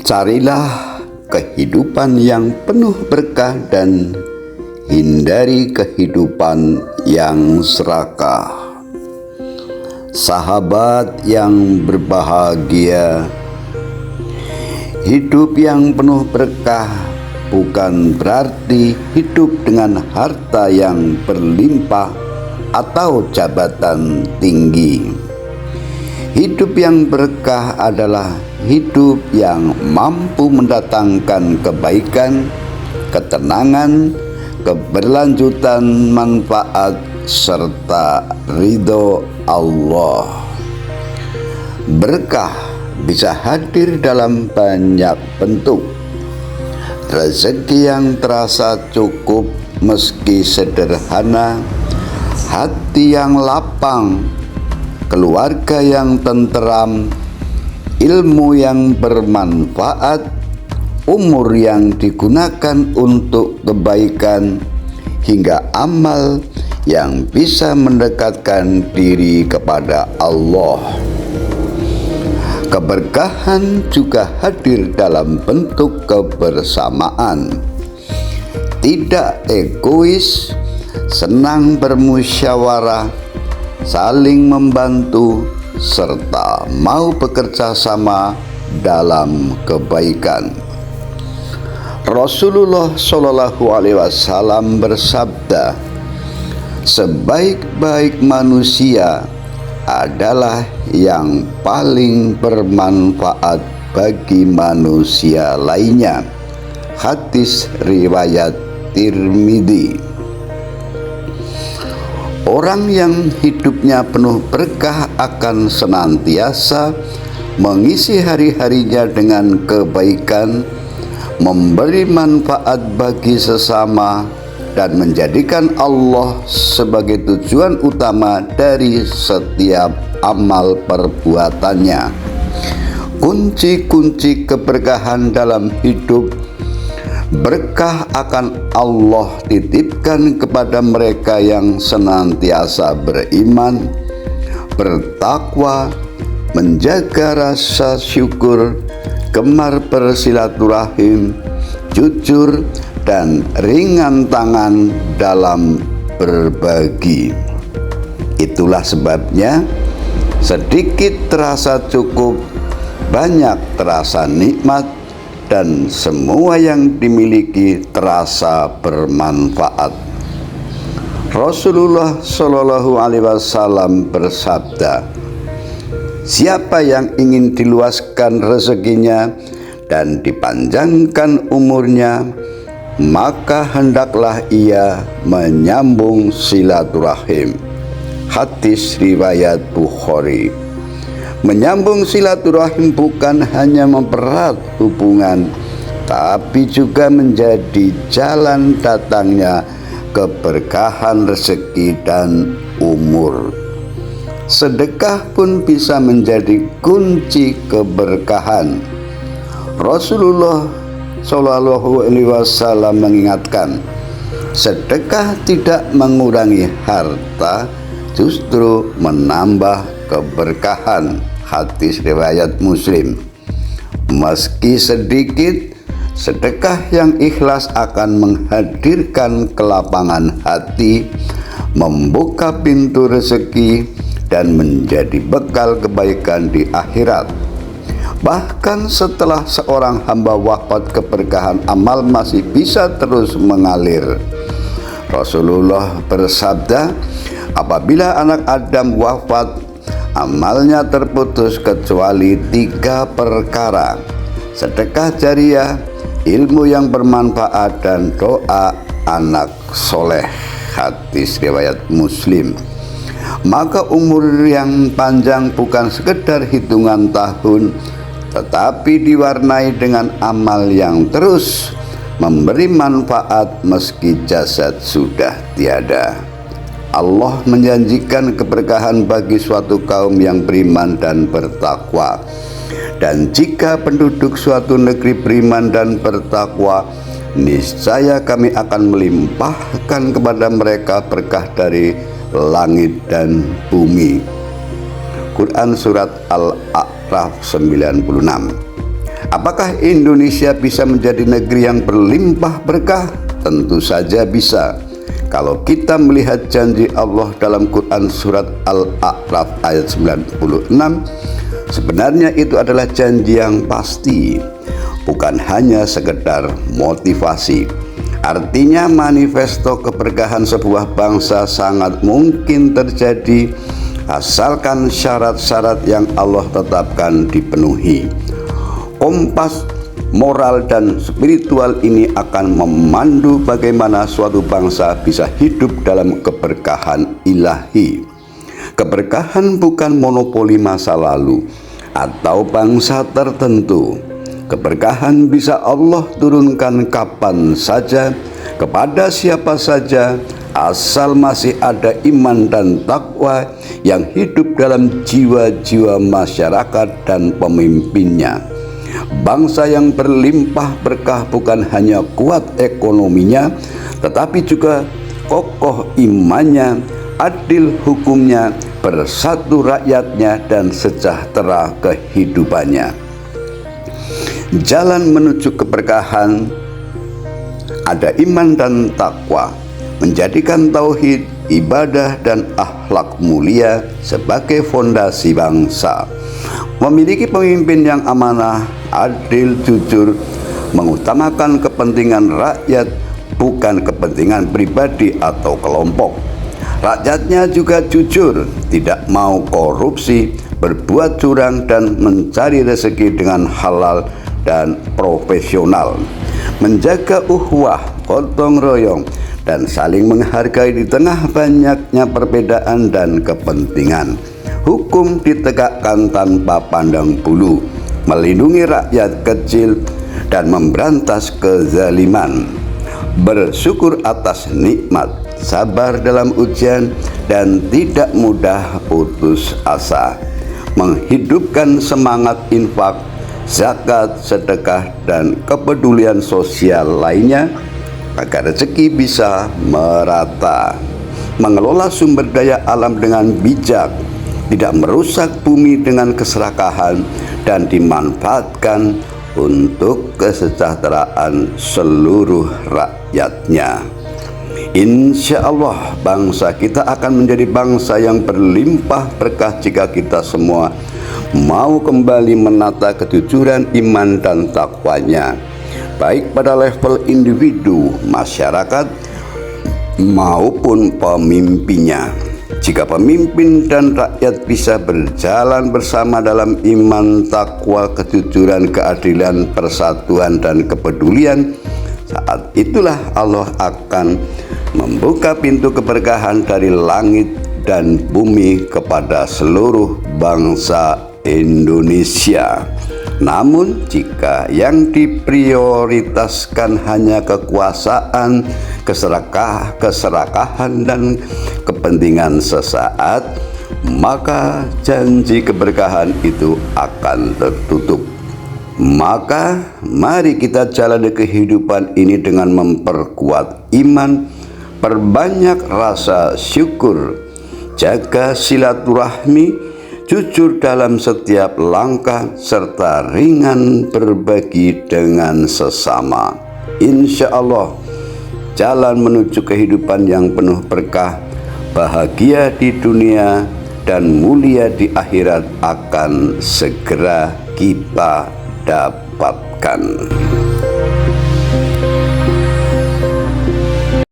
Carilah kehidupan yang penuh berkah dan hindari kehidupan yang serakah. Sahabat yang berbahagia, hidup yang penuh berkah bukan berarti hidup dengan harta yang berlimpah atau jabatan tinggi. Hidup yang berkah adalah hidup yang mampu mendatangkan kebaikan, ketenangan, keberlanjutan, manfaat, serta ridho Allah. Berkah bisa hadir dalam banyak bentuk. Rezeki yang terasa cukup meski sederhana, hati yang lapang, keluarga yang tenteram, ilmu yang bermanfaat, umur yang digunakan untuk kebaikan, hingga amal yang bisa mendekatkan diri kepada Allah. Keberkahan juga hadir dalam bentuk kebersamaan. Tidak egois, senang bermusyawarah, saling membantu, serta mau bekerja sama dalam kebaikan. Rasulullah Shallallahu Alaihi Wasallam bersabda, sebaik-baik manusia adalah yang paling bermanfaat bagi manusia lainnya. Hadis riwayat Tirmidzi. Orang yang hidupnya penuh berkah akan senantiasa mengisi hari-harinya dengan kebaikan, memberi manfaat bagi sesama, dan menjadikan Allah sebagai tujuan utama dari setiap amal perbuatannya. Kunci-kunci keberkahan dalam hidup: berkah akan Allah titipkan kepada mereka yang senantiasa beriman, bertakwa, menjaga rasa syukur, gemar bersilaturahim, jujur, dan ringan tangan dalam berbagi. Itulah sebabnya sedikit terasa cukup, banyak terasa nikmat, dan semua yang dimiliki terasa bermanfaat. Rasulullah Shallallahu Alaihi Wasallam bersabda, siapa yang ingin diluaskan rezekinya dan dipanjangkan umurnya, maka hendaklah ia menyambung silaturahim. Hadis riwayat Bukhari. Menyambung silaturahim bukan hanya mempererat hubungan, tapi juga menjadi jalan datangnya keberkahan rezeki dan umur. Sedekah pun bisa menjadi kunci keberkahan. Rasulullah Shallallahu Alaihi Wasallam mengingatkan, sedekah tidak mengurangi harta, justru menambah keberkahan. Hadis riwayat Muslim. Meski sedikit, sedekah yang ikhlas akan menghadirkan kelapangan hati, membuka pintu rezeki, dan menjadi bekal kebaikan di akhirat. Bahkan setelah seorang hamba wafat, keberkahan amal masih bisa terus mengalir. Rasulullah bersabda, apabila anak Adam wafat, amalnya terputus kecuali 3 perkara: sedekah jariah, ilmu yang bermanfaat, dan doa anak soleh. Hadis riwayat Muslim. Maka umur yang panjang bukan sekedar hitungan tahun, tetapi diwarnai dengan amal yang terus memberi manfaat meski jasad sudah tiada. Allah menjanjikan keberkahan bagi suatu kaum yang beriman dan bertakwa. Dan jika penduduk suatu negeri beriman dan bertakwa, niscaya kami akan melimpahkan kepada mereka berkah dari langit dan bumi. Quran Surat Al-A'raf 96. Apakah Indonesia bisa menjadi negeri yang berlimpah berkah? Tentu saja bisa. Kalau kita melihat janji Allah dalam Quran surat Al-A'raf ayat 96, sebenarnya itu adalah janji yang pasti, bukan hanya sekedar motivasi. Artinya manifesto keberkahan sebuah bangsa sangat mungkin terjadi asalkan syarat-syarat yang Allah tetapkan dipenuhi. Kompas moral dan spiritual ini akan memandu bagaimana suatu bangsa bisa hidup dalam keberkahan ilahi. Keberkahan bukan monopoli masa lalu atau bangsa tertentu. Keberkahan bisa Allah turunkan kapan saja, kepada siapa saja, asal masih ada iman dan takwa yang hidup dalam jiwa-jiwa masyarakat dan pemimpinnya. Bangsa yang berlimpah berkah bukan hanya kuat ekonominya, tetapi juga kokoh imannya, adil hukumnya, bersatu rakyatnya, dan sejahtera kehidupannya. Jalan menuju keberkahan ada iman dan takwa, menjadikan tauhid, ibadah, dan akhlak mulia sebagai fondasi bangsa. Memiliki pemimpin yang amanah, adil, jujur, mengutamakan kepentingan rakyat, bukan kepentingan pribadi atau kelompok. Rakyatnya juga jujur, tidak mau korupsi, berbuat curang, dan mencari rezeki dengan halal dan profesional. Menjaga ukhuwah, gotong royong, dan saling menghargai di tengah banyaknya perbedaan dan kepentingan. Hukum ditegakkan tanpa pandang bulu, melindungi rakyat kecil, dan memberantas kezaliman. Bersyukur atas nikmat, sabar dalam ujian, dan tidak mudah putus asa. Menghidupkan semangat infak, zakat, sedekah, dan kepedulian sosial lainnya agar rezeki bisa merata. Mengelola sumber daya alam dengan bijak, tidak merusak bumi dengan keserakahan, dan dimanfaatkan untuk kesejahteraan seluruh rakyatnya. Insya Allah bangsa kita akan menjadi bangsa yang berlimpah berkah jika kita semua mau kembali menata kejujuran iman dan takwanya, baik pada level individu, masyarakat, maupun pemimpinnya. Jika pemimpin dan rakyat bisa berjalan bersama dalam iman, takwa, kejujuran, keadilan, persatuan, dan kepedulian, saat itulah Allah akan membuka pintu keberkahan dari langit dan bumi kepada seluruh bangsa Indonesia. Namun jika yang diprioritaskan hanya kekuasaan, keserakahan, dan kepentingan sesaat, maka janji keberkahan itu akan tertutup. Maka mari kita jalani kehidupan ini dengan memperkuat iman, perbanyak rasa syukur, jaga silaturahmi, jujur dalam setiap langkah, serta ringan berbagi dengan sesama. Insya Allah jalan menuju kehidupan yang penuh berkah, bahagia di dunia, dan mulia di akhirat akan segera kita dapatkan.